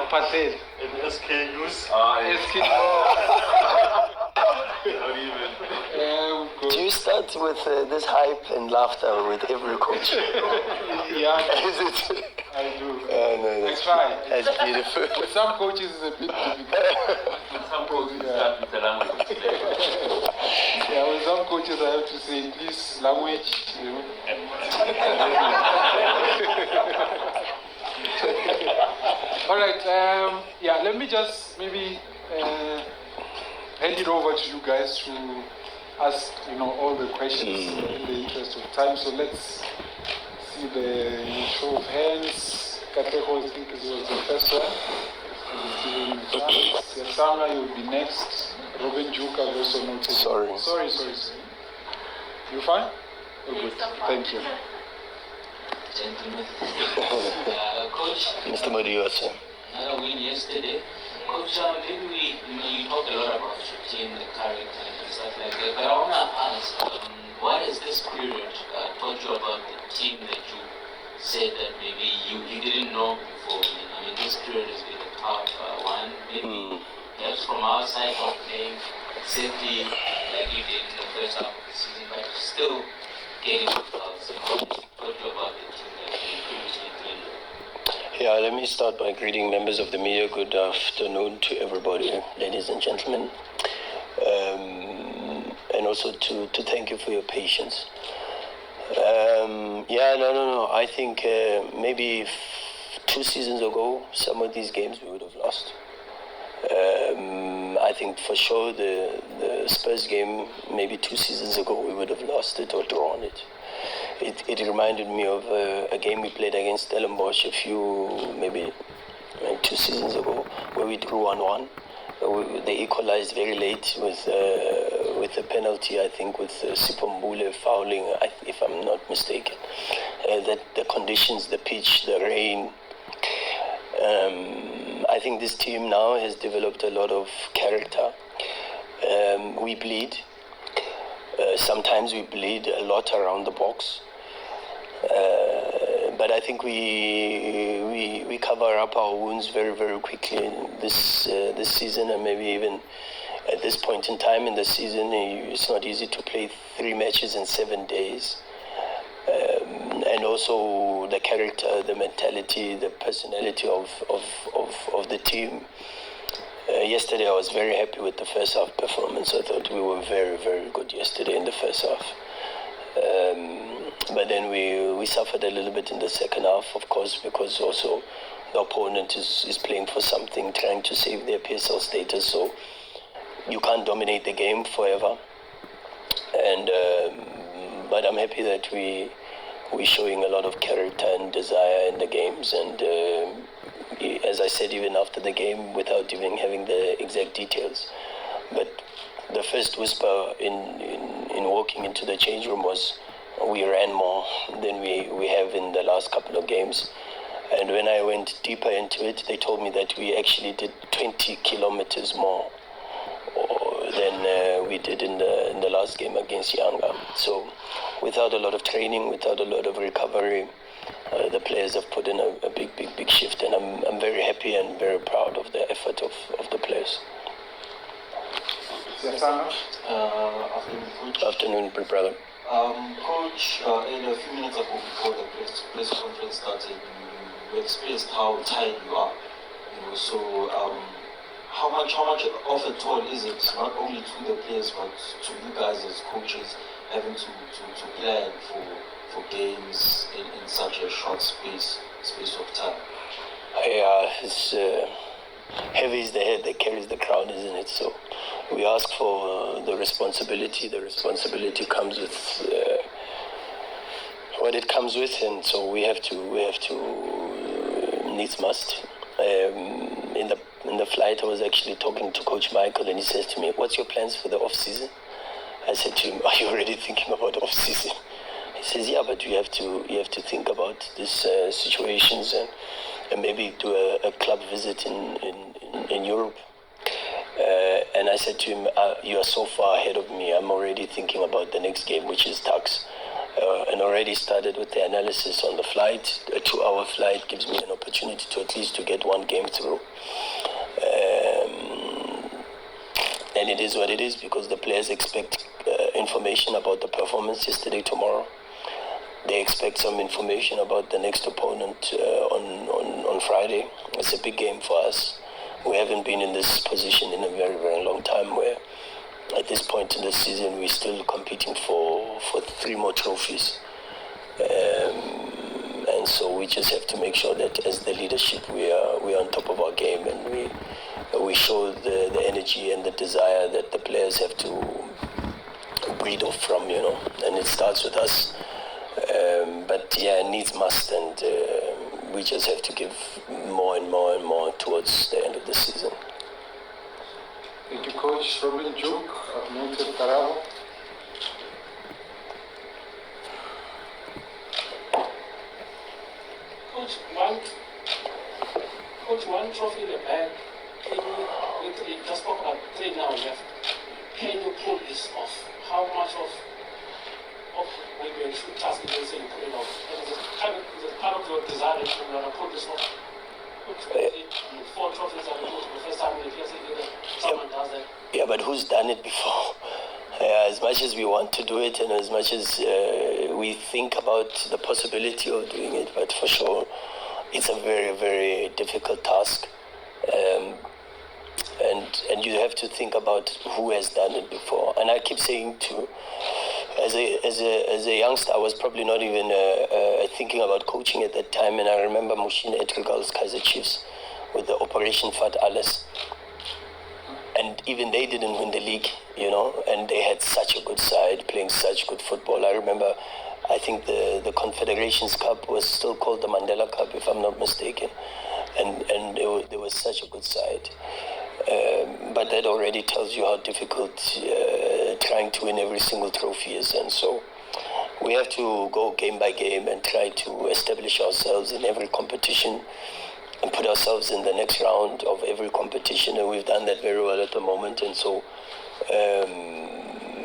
Patel. And SKUs. Do you start with this hype and laughter with every coach? Yeah, Is it? I do. No, I try. That's beautiful. With some coaches it's a bit difficult. Some coaches start with the language. Yeah, with some coaches I have to say, please, language. All right. Yeah, let me just maybe hand it over to you guys to ask, all the questions in the interest of time. So let's see the show of hands. Kateho, I think it was the first one. Yasanga, you'll be next. Robin Juka also noted. Sorry. You fine? Oh, good. Thank you. Gentlemen. Coach. Mr. Modiyosa. Another win yesterday. Coach, maybe you talked a lot about your team, the character and stuff like that. But I want to ask, what has this period taught you about the team that you said that maybe you didn't know before? I mean, this period has been a tough one. Maybe perhaps from our side of playing safely like you did in the first half of the season, but still getting results. What taught you about the team that you previously played? Yeah, let me start by greeting members of the media. Good afternoon to everybody, ladies and gentlemen. And also to thank you for your patience. No. I think maybe 2 seasons ago, some of these games we would have lost. I think for sure the Spurs game, maybe 2 seasons ago, we would have lost it or drawn it. It reminded me of a game we played against Stellenbosch maybe 2 seasons ago, where we drew 1-1. They equalized very late with a penalty, I think, with Sipombule fouling, if I'm not mistaken. That the conditions, the pitch, the rain. I think this team now has developed a lot of character. We bleed. Sometimes we bleed a lot around the box. But I think we cover up our wounds very, very quickly this season, and maybe even at this point in time in the season, it's not easy to play 3 matches in 7 days. And also the character, the mentality, the personality of the team. Yesterday I was very happy with the first half performance. I thought we were very, very good yesterday in the first half. But then we suffered a little bit in the second half, of course, because also the opponent is playing for something, trying to save their PSL status. So you can't dominate the game forever. And but I'm happy that we're showing a lot of character and desire in the games. And as I said, even after the game, without even having the exact details, but the first whisper in walking into the change room was we ran more than we have in the last couple of games. And when I went deeper into it, they told me that we actually did 20 kilometers more than we did in the last game against Yanga. So without a lot of training, without a lot of recovery, the players have put in a big shift, and I'm very happy and very proud of the effort of the players. Yasanga? Afternoon, Coach. Afternoon, brother. Coach, in a few minutes ago before the press conference started, you expressed how tired you are. So how much of a toll is it, not only to the players but to you guys as coaches, having to plan for games in such a short space of time? Yeah, it's heavy is the head that carries the crown, isn't it? So we ask for the responsibility. The responsibility comes with what it comes with, and so we have to needs must. In the flight, I was actually talking to Coach Michael, and he says to me, "What's your plans for the off season?" I said to him, "Are you already thinking about off season?" He says, "Yeah, but you have to think about these situations and maybe do a club visit in Europe." And I said to him, "You are so far ahead of me. I'm already thinking about the next game, which is Tuks. and already started with the analysis on the flight. A 2-hour flight gives me an opportunity to at least to get one game through. And it is what it is, because the players expect information about the performance yesterday, tomorrow. They expect some information about the next opponent on Friday. It's a big game for us. We haven't been in this position in a very, very long time, where at this point in the season we're still competing for 3 more trophies. And so we just have to make sure that as the leadership we are on top of our game, and we show the energy and the desire that the players have to breed off from, and it starts with us. But yeah, needs must, and we just have to give more and more and more towards the end of the season. Thank you, Coach. Robin Juk, I've noted Karabo. Coach, one trophy in the bag. Can you just talk about 3 now left? Can you pull this off? How much of maybe a true task is this, and you put it off? Is it part of your desire that you want to pull this off? 4 trophies are the first time in the PSA that someone does that. Yeah, but who's done it before? As much as we want to do it, and as much as we think about the possibility of doing it, but for sure, it's a very, very difficult task. And you have to think about who has done it before. And I keep saying as a youngster, I was probably not even thinking about coaching at that time. And I remember Mushina Etrigal's Kaizer Chiefs with the Operation Fat Alles. And even they didn't win the league, and they had such a good side, playing such good football. I remember, I think the Confederations Cup was still called the Mandela Cup, if I'm not mistaken. And they were such a good side. But that already tells you how difficult trying to win every single trophy is. And so we have to go game by game and try to establish ourselves in every competition and put ourselves in the next round of every competition. And we've done that very well at the moment. And so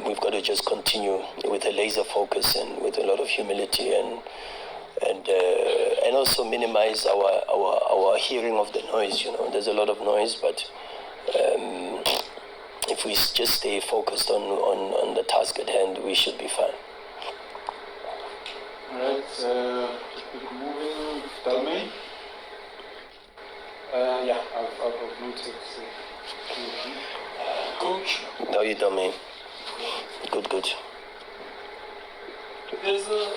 we've got to just continue with a laser focus and with a lot of humility, and also minimize our hearing of the noise. There's a lot of noise, but if we just stay focused on the task at hand, we should be fine. All right, keep moving. Dalmay. Yeah, I've noted. Coach, How you done, man? Good. there's a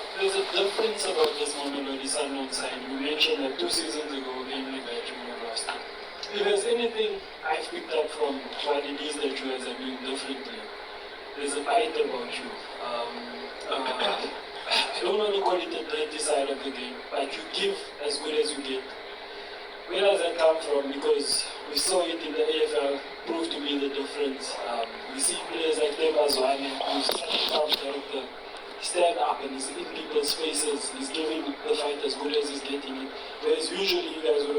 difference about this Mamelodi Sundowns side. You mentioned that 2 seasons ago, namely by Junior last year. If there's anything I've picked up from what it is that you guys are doing differently, there's a bite about you. I don't want to call it the dirty side of the game, but you give as good as you get. Where does that come from? Because we saw it in the AFL, proved to be the difference. We see players like Themba Zwane, who's such a tough character, stand up and he's in people's faces. He's giving the fight as good as he's getting it. Whereas usually you guys would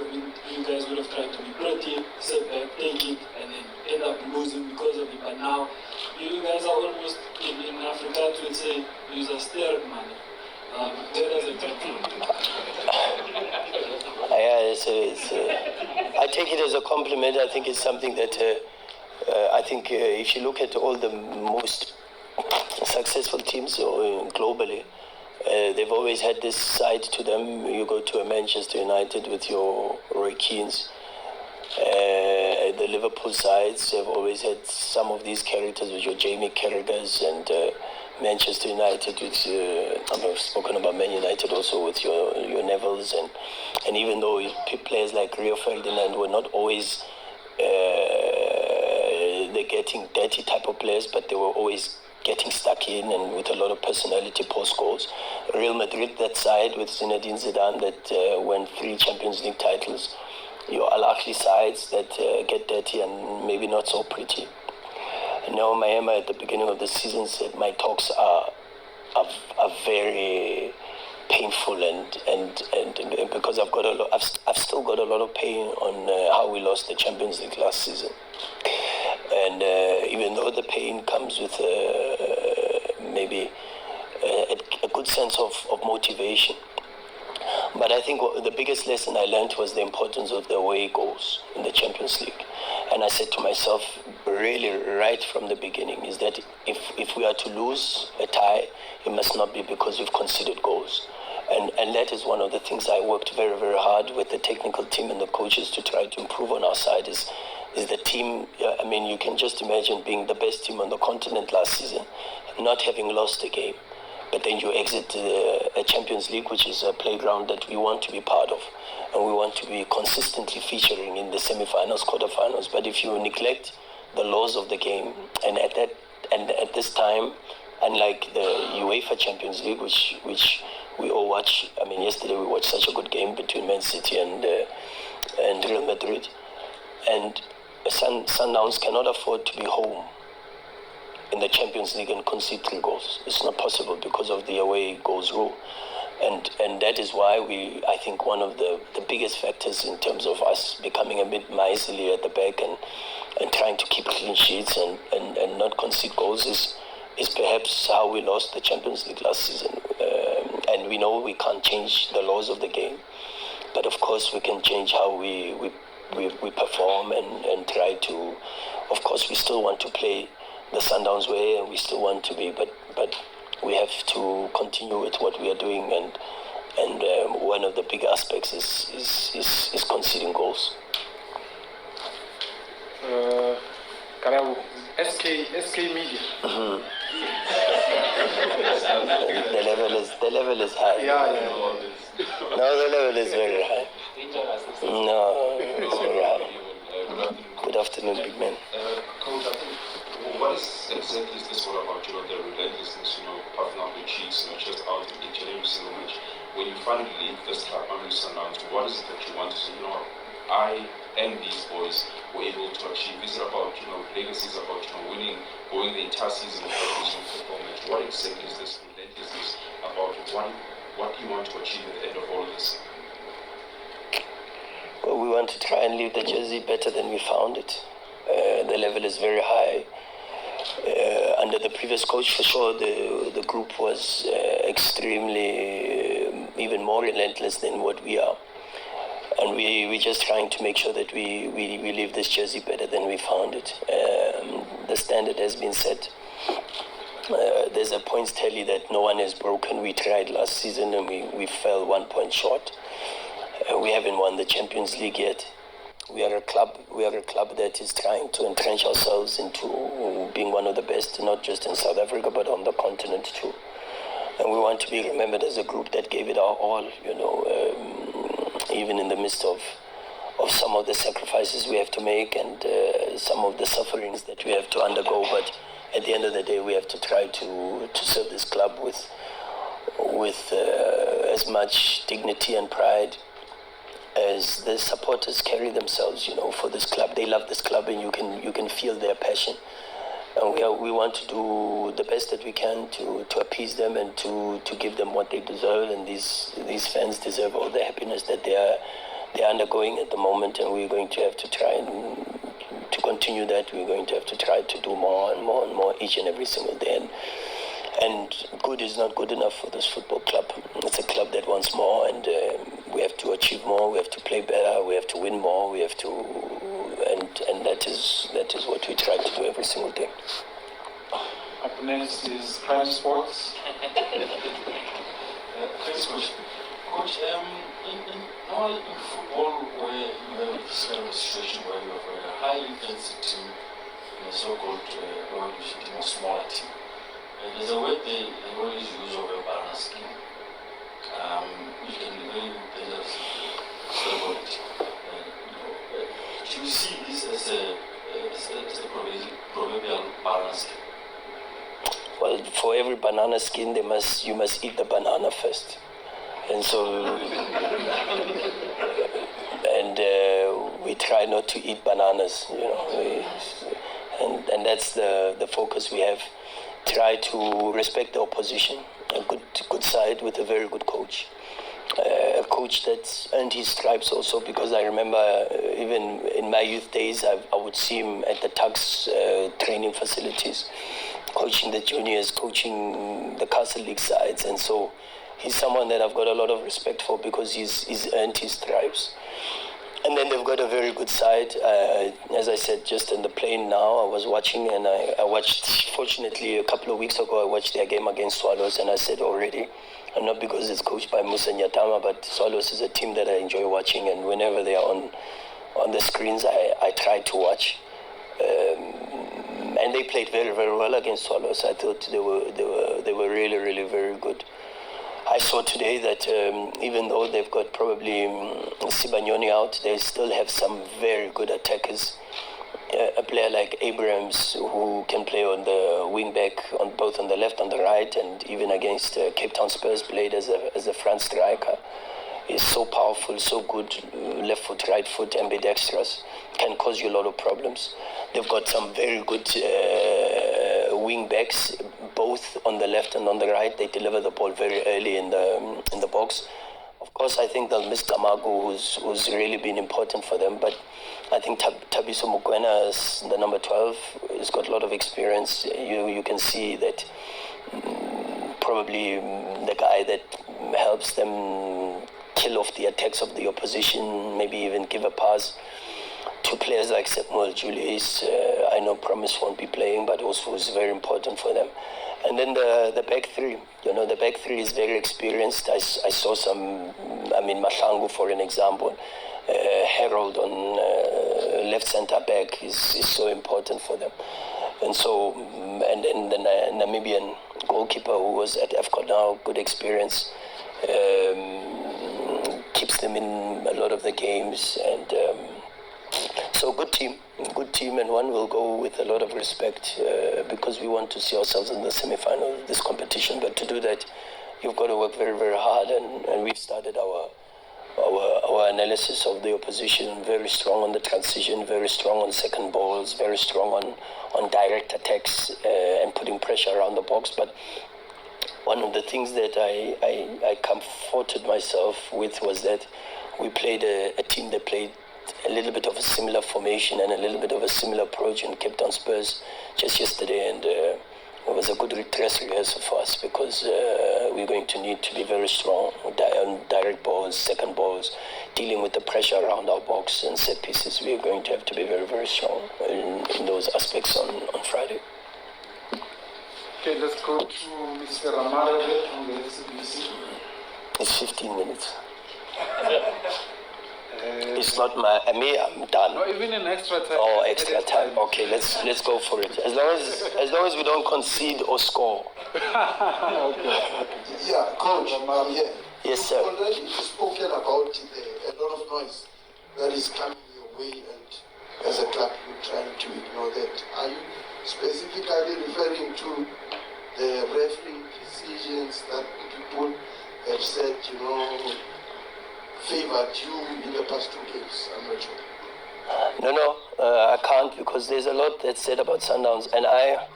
have tried to be pretty, sit back, take it, and then end up losing because of it. But now you guys are almost in Afrikaans would say use a sterk money. Where does it come from? I take it as a compliment. I think it's something that if you look at all the most successful teams globally, they've always had this side to them. You go to a Manchester United with your Roy Keanes. The Liverpool sides have always had some of these characters with your Jamie Carragher's, and Manchester United with I've spoken about Man United also with your Nevilles, and even though players like Rio Ferdinand were not always the getting dirty type of players, but they were always getting stuck in and with a lot of personality post goals. Real Madrid, that side with Zinedine Zidane that won 3 Champions League titles. Your Al Ahly sides that get dirty and maybe not so pretty. And now Miami at the beginning of the season said my talks are very painful and because I've still got a lot of pain on how we lost the Champions League last season. And even though the pain comes with maybe a good good sense of motivation. But I think the biggest lesson I learned was the importance of the away goals in the Champions League. And I said to myself, really right from the beginning, is that if we are to lose a tie, it must not be because we've conceded goals. And that is one of the things I worked very, very hard with the technical team and the coaches to try to improve on our side is the team. I mean, you can just imagine being the best team on the continent last season, not having lost a game. But then you exit a Champions League, which is a playground that we want to be part of. And we want to be consistently featuring in the semi-finals, quarterfinals. But if you neglect the laws of the game, and at this time, unlike the UEFA Champions League, which we all watch. I mean, yesterday we watched such a good game between Man City and Real Madrid. And Sundowns cannot afford to be home in the Champions League and concede 3 goals. It's not possible because of the away goals rule. And that is why I think one of the biggest factors in terms of us becoming a bit miserly at the back and trying to keep clean sheets and not concede goals is perhaps how we lost the Champions League last season. And we know we can't change the laws of the game, but of course we can change how we perform and try to. Of course, we still want to play the Sundowns way, and we still want to be, but we have to continue with what we are doing, and one of the big aspects is conceding goals. Karabo, SK Media. Mm-hmm. the level is high. Yeah. No, the level is very high. No, it's very high. Good afternoon, big man. Coach, what is exactly is this all about? The relentlessness, puffing out the cheeks, just out in each and every single match. When you finally leave this club, Sundowns, what is it that you want to say? I and these boys were able to achieve. Is it about, legacy? Is about, winning, going the entire season of professional football match? What exactly is this relentlessness about? What do you want to achieve at the end of all of this? Well, we want to try and leave the jersey better than we found it. The level is very high. Under the previous coach, for sure, the group was extremely, even more relentless than what we are. And we're just trying to make sure that we leave this jersey better than we found it. The standard has been set. There's a points tally that no one has broken. We tried last season and we fell 1 point short. We haven't won the Champions League yet. We are a club that is trying to entrench ourselves into being one of the best, not just in South Africa, but on the continent too. And we want to be remembered as a group that gave it our all, even in the midst of some of the sacrifices we have to make and some of the sufferings that we have to undergo. But at the end of the day, we have to try to serve this club with as much dignity and pride as the supporters carry themselves, for this club. They love this club, and you can feel their passion. And we want to do the best that we can to appease them and to give them what they deserve. And these fans deserve all the happiness that they're undergoing at the moment. And we're going to have to try and to continue that. We're going to have to try to do more and more and more each and every single day. And good is not good enough for this football club. It's a club that wants more, and we have to achieve more. We have to play better. We have to win more. We have to, and that is what we try to do every single day. Up next is Prime Sports. Thanks, Coach. Coach, in football, where you have this kind of situation where you have a high intensity team and a so-called team, a smaller team. There's a word they always use of a banana skin, which can be very dangerous. Do you see this as the proverbial banana skin? Well, for every banana skin, you must eat the banana first, and so we try not to eat bananas, and that's the focus we have. Try to respect the opposition, a good side with a very good coach. A coach that's earned his stripes also, because I remember even in my youth days, I would see him at the Tuks training facilities. coaching the juniors, coaching the Castle League sides, and so he's someone that I've got a lot of respect for because he's earned his stripes. And then they've got a very good side. As I said, just in the plane now, I was watching, and I watched, fortunately, a couple of weeks ago, I watched their game against Swallows, and I said already, and not because it's coached by Musa Nyatama, but Swallows is a team that I enjoy watching, and whenever they are on the screens, I try to watch. And they played very, very well against Swallows. I thought they were really, really very good. I saw today that even though they've got probably Sibanyoni out, they still have some very good attackers. A player like Abrams, who can play on the wing back, on both on the left and the right, and even against Cape Town Spurs played as a front striker. Is so powerful, so good, left foot, right foot, ambidextrous, can cause you a lot of problems. They've got some very good wing backs, both on the left and on the right. They deliver the ball very early in the box. Of course, I think they'll miss Kamagu, who's really been important for them. But I think Tabiso Mokwena, is the number 12, has got a lot of experience. You can see that probably the guy that helps them kill off the attacks of the opposition, maybe even give a pass to players like Samuel Julius. I know Promise won't be playing, but also is very important for them. And then the back three, the back three is very experienced. I saw some, Mahlangu, for an example. Harold on left centre back is so important for them. And so, and then the Namibian goalkeeper who was at AFCON now, good experience, keeps them in a lot of the games. And so good team, and one will go with a lot of respect because we want to see ourselves in the semi-final of this competition. But to do that, you've got to work very, very hard, and we've started our analysis of the opposition very strong on the transition, very strong on second balls, very strong on direct attacks and putting pressure around the box. But one of the things that I comforted myself with was that we played a team that played a little bit of a similar formation and a little bit of a similar approach in Cape Town Spurs just yesterday, and it was a good dress rehearsal for us because we're going to need to be very strong on direct balls, second balls, dealing with the pressure around our box and set pieces. We're going to have to be very, very strong in those aspects on Friday. Okay, let's go to Mr. Ramara from the SBC. It's 15 minutes. It's not I'm done. No, even in extra time. Oh, extra time. Okay, let's go for it. As long as we don't concede or score. Okay. Yeah, Coach, yeah. Yes, sir. You've already spoken about a lot of noise that is coming your way, and as a club, you're trying to ignore that. Are you specifically referring to the referee decisions that people have said, favored you in the past 2 games? I'm not sure. No, I can't, because there's a lot that's said about Sundowns, and I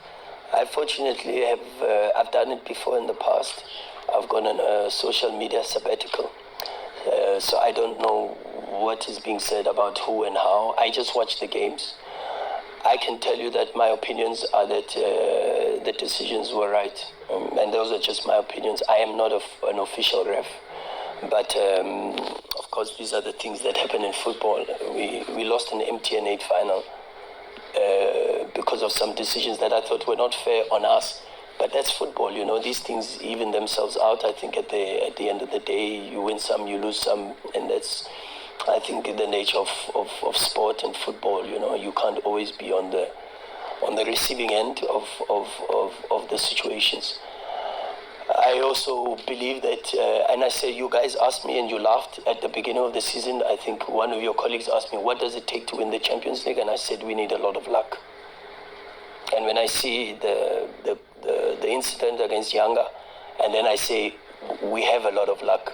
fortunately I've done it before in the past. I've gone on a social media sabbatical, so I don't know what is being said about who and how. I just watch the games. I can tell you that my opinions are that the decisions were right, and those are just my opinions. I am not an official ref. But of course, these are the things that happen in football. We lost an MTN 8 final because of some decisions that I thought were not fair on us. But that's football, These things even themselves out. I think at the end of the day, you win some, you lose some, and that's, I think, the nature of sport and football. You can't always be on the receiving end of the situations. I also believe that, and I say, you guys asked me and you laughed at the beginning of the season. I think one of your colleagues asked me, what does it take to win the Champions League? And I said, we need a lot of luck. And when I see the incident against Yanga, and then I say, we have a lot of luck,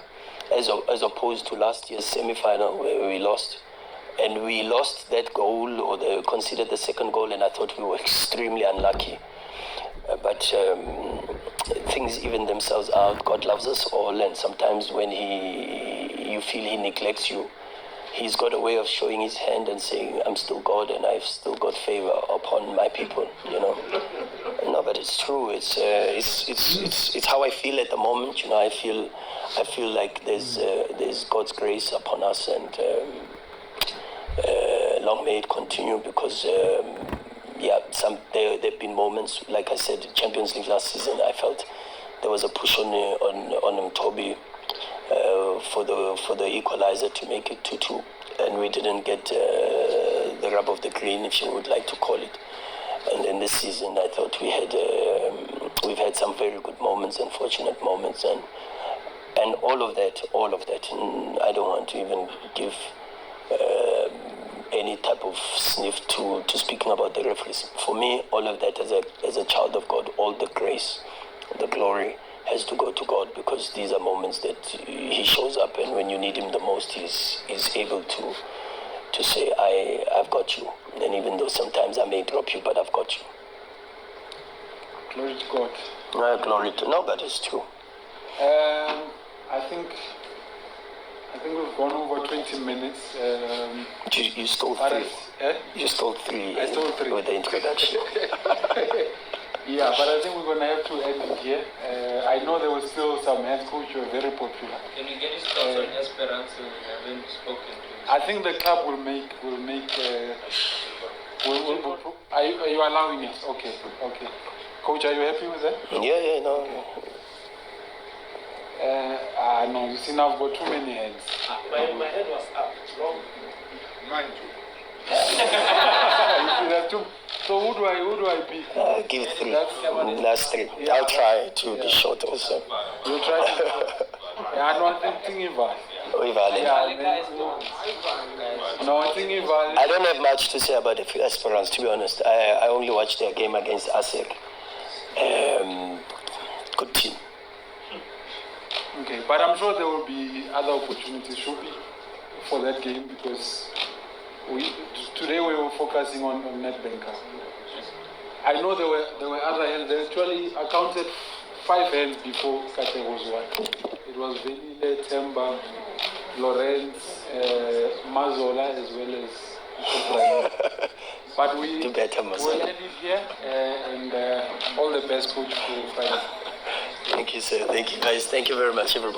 as opposed to last year's semi-final where we lost. And we lost that goal, or conceded the second goal, and I thought we were extremely unlucky. But things even themselves out. God loves us all, and sometimes when you feel he neglects you, he's got a way of showing his hand and saying, I'm still God and I've still got favor upon my people, No, but it's true. It's how I feel at the moment. You know, I feel like there's God's grace upon us, and long may it continue, because there've been moments, like I said, Champions League last season. I felt there was a push on Toby for the equalizer to make it 2-2, and we didn't get the rub of the green, if you would like to call it. And in this season, I thought we've had some very good moments, unfortunate moments, and all of that. And I don't want to even give any type of sniff to speaking about the referees. For me, all of that, as a child of God, all the grace, the glory has to go to God, because these are moments that He shows up, and when you need Him the most, He's able to say, I've got you. And even though sometimes I may drop you, but I've got you. Glory to God. Glory to nobody, it's true. I think we've gone over 20 minutes. You stole three. You stole three. I stole three. With the introduction. Yeah, but I think we're going to have to end it here. I know there was still some head coach who were very popular. Can you get his thoughts on Esperanza? We haven't spoken to him. I think the club will make. Are you allowing it? Okay. Coach, are you happy with that? Yeah, no. No, you see, now I've got too many hands. My head was up. Wrong. Mine too. You see, that's too. So who do I pick? Give three. Last three. Yeah. I'll try to be short also. You'll try to. I don't think Ivan. No, I think Ivan. I don't have much to say about the Esperance, to be honest. I only watched their game against ASEC. Good team. Okay, but I'm sure there will be other opportunities, should be, for that game, because today we were focusing on NetBanker. I know there were other hands. They actually accounted 5 hands before Kate was one. It was Venile, Temba, Lorenz, Mazola, as well as Ibrahim. But we'll end it here, and all the best, coach, for Friday. Thank you, sir. Thank you, guys. Thank you very much, everybody.